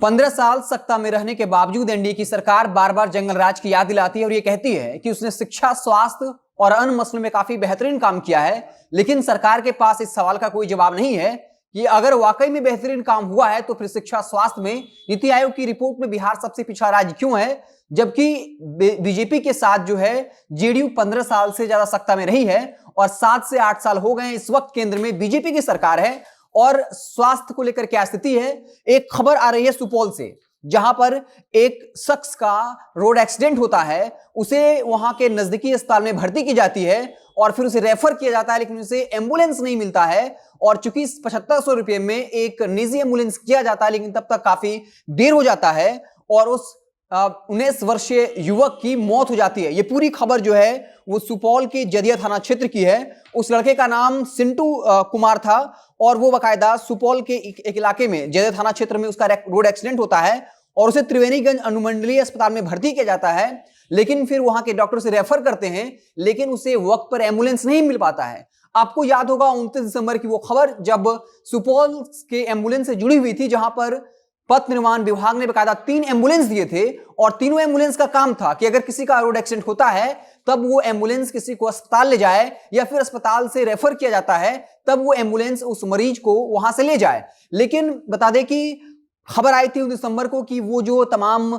15 साल सत्ता में रहने के बावजूद एनडीए की सरकार बार बार जंगल राज की याद दिलाती है और ये कहती है कि उसने शिक्षा, स्वास्थ्य और अन्य मसलों में काफी बेहतरीन काम किया है। लेकिन सरकार के पास इस सवाल का कोई जवाब नहीं है कि अगर वाकई में बेहतरीन काम हुआ है तो फिर शिक्षा, स्वास्थ्य में नीति आयोग की रिपोर्ट में बिहार सबसे पिछड़ा राज्य क्यों है, जबकि बीजेपी के साथ जो है जेडीयू 15 साल से ज्यादा सत्ता में रही है और 7 से 8 साल हो गए। इस वक्त केंद्र में बीजेपी की सरकार है। और स्वास्थ्य को लेकर क्या स्थिति है, एक खबर आ रही है सुपौल से, जहां पर एक शख्स का रोड एक्सीडेंट होता है, उसे वहां के नजदीकी अस्पताल में भर्ती की जाती है और फिर उसे रेफर किया जाता है, लेकिन उसे एम्बुलेंस नहीं मिलता है। और चूंकि 7500 रुपए में एक निजी एम्बुलेंस किया जाता है, लेकिन तब तक काफी देर हो जाता है और उस 19 वर्षीय युवक की मौत हो जाती है। ये पूरी खबर जो है वो सुपौल के जदिया थाना क्षेत्र की है। उस लड़के का नाम सिंटू कुमार था और वो बाकायदा सुपौल के एक इलाके में जदिया थाना क्षेत्र में उसका रोड एक्सीडेंट होता है और उसे त्रिवेणीगंज अनुमंडलीय अस्पताल में भर्ती किया जाता है। लेकिन फिर वहां के डॉक्टर से रेफर करते हैं, लेकिन उसे वक्त पर एम्बुलेंस नहीं मिल पाता है। आपको याद होगा 29 दिसंबर की वो खबर, जब सुपौल के एम्बुलेंस से जुड़ी हुई थी, जहां पर पथ निर्माण विभाग ने बकायदा 3 एम्बुलेंस दिए थे और तीनों एम्बुलेंस का काम था कि अगर किसी का रोड एक्सीडेंट होता है तब वो एम्बुलेंस किसी को अस्पताल ले जाए या फिर अस्पताल से रेफर किया जाता है तब वो एम्बुलेंस उस मरीज को वहां से ले जाए। लेकिन बता दें कि खबर आई थी 19 दिसंबर को कि वो जो तमाम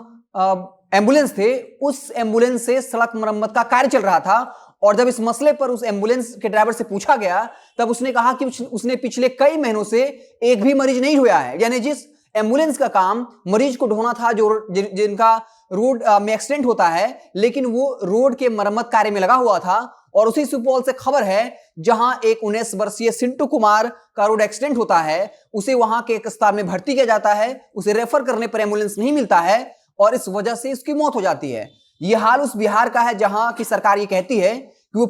एम्बुलेंस थे, उस एम्बुलेंस से सड़क मरम्मत का कार्य चल रहा था। और जब इस मसले पर उस एम्बुलेंस के ड्राइवर से पूछा गया तब उसने कहा कि उसने पिछले कई महीनों से एक भी मरीज नहीं ढोया है। यानी जिस एम्बुलेंस का काम मरीज को ढोना था, जो जिनका रोड में एक्सीडेंट होता है, लेकिन वो रोड के मरम्मत कार्य में लगा हुआ था। और उसी सुपौल से खबर है जहां एक 19 वर्षीय सिंटू कुमार का रोड एक्सीडेंट होता है, उसे वहां के एक अस्पताल में भर्ती किया जाता है, उसे रेफर करने पर एम्बुलेंस नहीं मिलता है और इस वजह से उसकी मौत हो जाती है। यह हाल उस बिहार का है जहां की सरकार ये कहती है कि वो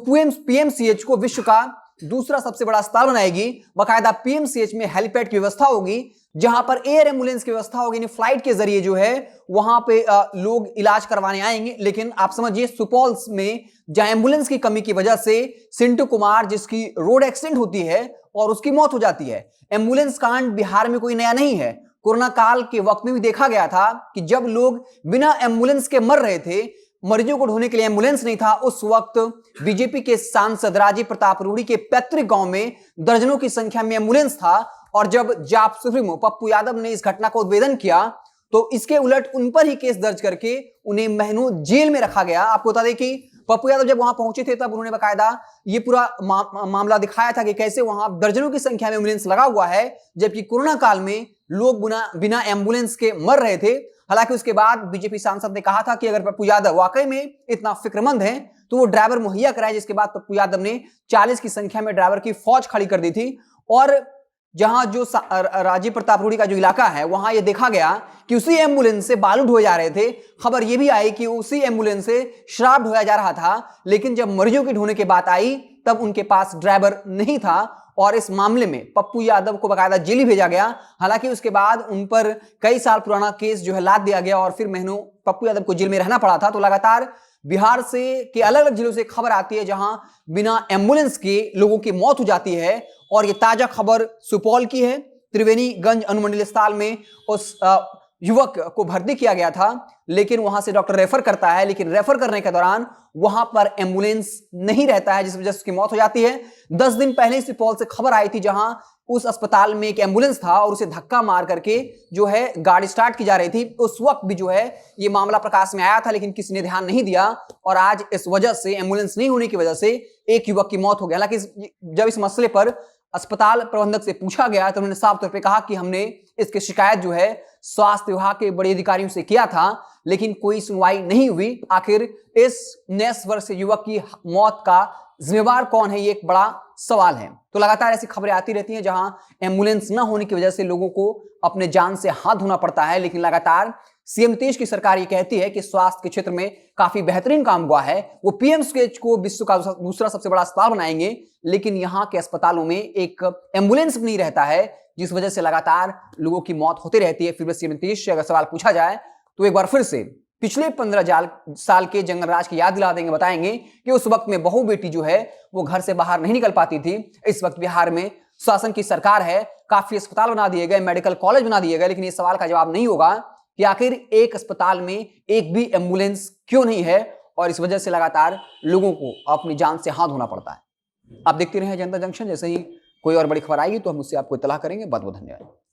पीएमसीएच को विश्व का दूसरा सबसे बड़ा अस्पताल बनाएगी। बाकायदा पीएमसीएच में हेलीपैड की व्यवस्था होगी, जहां पर एयर एम्बुलेंस की व्यवस्था होगी, फ्लाइट के जरिए जो है वहां पे लोग इलाज करवाने आएंगे। लेकिन आप समझिए सुपौल में जहां एम्बुलेंस की कमी की वजह से सिंटू कुमार जिसकी रोड एक्सीडेंट होती है और उसकी मौत हो जाती है। एम्बुलेंस कांड बिहार में कोई नया नहीं है। कोरोना काल के वक्त में भी देखा गया था कि जब लोग बिना एम्बुलेंस के मर रहे थे, मरीजों को ढोने के लिए एम्बुलेंस नहीं था, उस वक्त बीजेपी के सांसद राजीव प्रताप रूडी के पैतृक गांव में दर्जनों की संख्या में एम्बुलेंस था। और जब जाप सुप्रीमो पप्पू यादव ने इस घटना को उद्भेदन किया तो इसके उलट उन पर ही केस दर्ज करके उन्हें महीनों जेल में रखा गया। आपको बता दें कि पप्पू यादव जब वहां पहुंचे थे तब उन्होंने बकायदा ये पूरा मामला दिखाया था कि कैसे वहां दर्जनों की संख्या में एम्बुलेंस लगा हुआ है, जबकि कोरोना काल में लोग बिना एम्बुलेंस के मर रहे थे। हालांकि उसके बाद बीजेपी सांसद ने कहा था कि अगर पप्पू यादव वाकई में इतना फिक्रमंद है तो वो ड्राइवर मुहैया कराए, जिसके बाद पप्पू यादव ने 40 की संख्या में ड्राइवर की फौज खड़ी कर दी थी। और जहां जो राजीव प्रताप रूडी का जो इलाका है वहां ये देखा गया कि उसी एम्बुलेंस से बालू ढोए जा रहे थे। खबर ये भी आई कि उसी एम्बुलेंस से शराब ढोया जा रहा था, लेकिन जब मरीजों की ढोने की बात आई तब उनके पास ड्राइवर नहीं था और इस मामले में पप्पू यादव को बकायदा जेल भेजा गया। हालांकि उसके बाद उन पर कई साल पुराना केस जो है लाद दिया गया और फिर महीनों पप्पू यादव को जेल में रहना पड़ा था। तो लगातार बिहार से के अलग अलग जिलों से खबर आती है जहां बिना एम्बुलेंस के लोगों की मौत हो जाती है। और ये ताजा खबर सुपौल की है। त्रिवेणीगंज अनुमंडलीय अस्पताल में उस युवक को भर्ती किया गया था, लेकिन वहां से डॉक्टर रेफर करता है, लेकिन रेफर करने के दौरान वहां पर एम्बुलेंस नहीं रहता है, जिस वजह से उसकी मौत हो जाती है। 10 दिन पहले सुपौल से खबर आई थी जहां उस अस्पताल में एक एम्बुलेंस था और उसे धक्का मार करके जो है गाड़ी स्टार्ट की जा रही थी। उस वक्त भी जो है ये मामला प्रकाश में आया था, लेकिन किसी ने ध्यान नहीं दिया और आज इस वजह से, एम्बुलेंस नहीं होने की वजह से एक युवक की मौत हो गई। हालांकि जब इस मसले पर अस्पताल प्रबंधक से पूछा गया तो उन्होंने साफ तौर पे कहा कि हमने इसकी शिकायत जो है स्वास्थ्य विभाग के बड़े अधिकारियों से किया था, लेकिन कोई सुनवाई नहीं हुई। आखिर इस 19 वर्षीय युवक की मौत का जिम्मेवार कौन है, ये एक बड़ा सवाल है। तो लगातार ऐसी खबरें आती रहती हैं जहां एम्बुलेंस न होने की वजह से लोगों को अपने जान से हाथ धोना पड़ता है। लेकिन लगातार सीएम नीतीश की सरकार ये कहती है कि स्वास्थ्य के क्षेत्र में काफी बेहतरीन काम हुआ है, वो पीएमसीएच को विश्व का दूसरा सबसे बड़ा अस्पताल बनाएंगे, लेकिन यहाँ के अस्पतालों में एक एम्बुलेंस नहीं रहता है, जिस वजह से लगातार लोगों की मौत होती रहती है। फिर सीएम नीतीश से अगर सवाल पूछा जाए तो एक बार फिर से पिछले 15 साल के जंगल राज की याद दिला देंगे, बताएंगे कि उस वक्त में बहू बेटी जो है वो घर से बाहर नहीं निकल पाती थी। इस वक्त बिहार में शासन की सरकार है, काफी अस्पताल बना दिए गए, मेडिकल कॉलेज बना दिए गए, लेकिन इस सवाल का जवाब नहीं होगा कि आखिर एक अस्पताल में एक भी एम्बुलेंस क्यों नहीं है, और इस वजह से लगातार लोगों को अपनी जान से हाथ धोना पड़ता है। आप देखते रहे जनता जंक्शन। जैसे ही कोई और बड़ी खबर आएगी तो हम उससे आपको इत्तला करेंगे। बहुत बहुत धन्यवाद।